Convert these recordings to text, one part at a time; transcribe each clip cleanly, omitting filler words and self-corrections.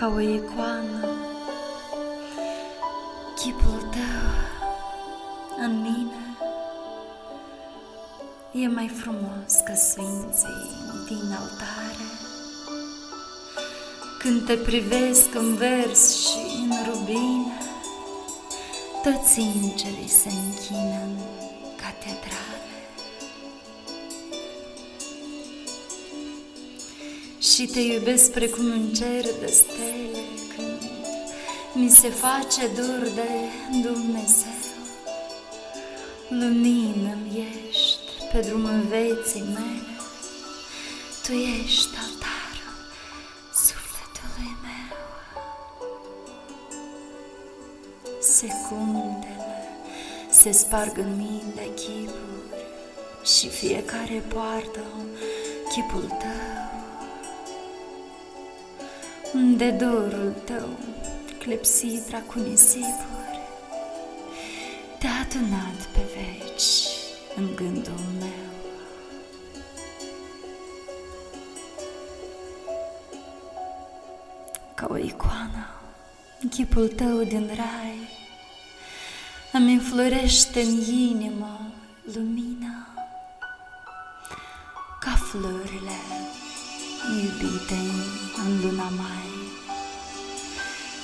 ca o icoană, chipul tău în mine e mai frumos ca sfinții din altare. Când te privesc în vers și în rubine, toți îngerii se închină în catedrale. Și te iubesc precum un cer de stele, când mi se face dor de Dumnezeu. Lumină-mi ești pe drumul vieții mele, tu ești altarul sufletului meu. Secundele se sparg în mii de chipuri și fiecare poartă chipul tău. De dorul tău clepsit dracu nisipuri, te-a adunat pe veci în gândul meu. Ca o icoană, chipul tău din rai îmi înflorește în inimă lumina, ca florile iubite în luna mai.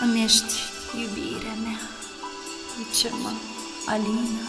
Îmi ești iubirea mea, ce mă alină.